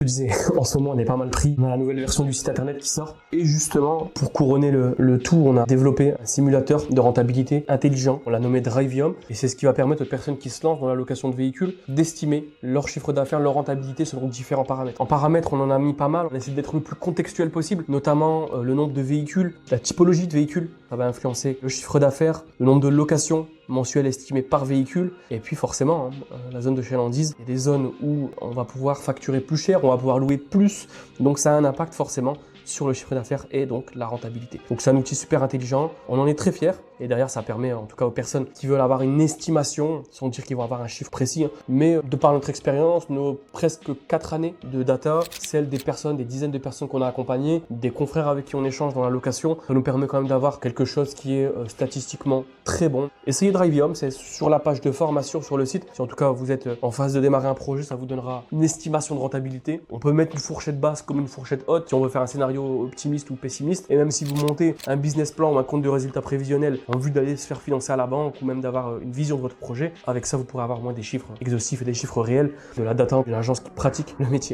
Je disais, en ce moment on est pas mal pris. On a la nouvelle version du site internet qui sort. Et justement, pour couronner le tout, on a développé un simulateur de rentabilité intelligent. On l'a nommé Drivium. Et c'est ce qui va permettre aux personnes qui se lancent dans la location de véhicules d'estimer leur chiffre d'affaires, leur rentabilité selon différents paramètres. En paramètres, on en a mis pas mal. On essaie d'être le plus contextuel possible, notamment le nombre de véhicules, la typologie de véhicules. Ça va influencer le chiffre d'affaires, le nombre de locations mensuelles estimées par véhicule. Et puis forcément, la zone de chalandise, il y a des zones où on va pouvoir facturer plus cher, on va pouvoir louer plus. Donc ça a un impact forcément sur le chiffre d'affaires et donc la rentabilité. Donc c'est un outil super intelligent, on en est très fiers et derrière ça permet en tout cas aux personnes qui veulent avoir une estimation, sans dire qu'ils vont avoir un chiffre précis, mais de par notre expérience, nos presque 4 années de data, celle des personnes, des dizaines de personnes qu'on a accompagnées, des confrères avec qui on échange dans la location, ça nous permet quand même d'avoir quelque chose qui est statistiquement très bon. Essayez Drivium, c'est sur la page de formation sur le site. Si en tout cas vous êtes en phase de démarrer un projet, ça vous donnera une estimation de rentabilité. On peut mettre une fourchette basse comme une fourchette haute si on veut faire un scénario optimiste ou pessimiste. Et même si vous montez un business plan ou un compte de résultats prévisionnels en vue d'aller se faire financer à la banque ou même d'avoir une vision de votre projet, avec ça vous pourrez avoir moins des chiffres exhaustifs et des chiffres réels, de la data d'une agence qui pratique le métier.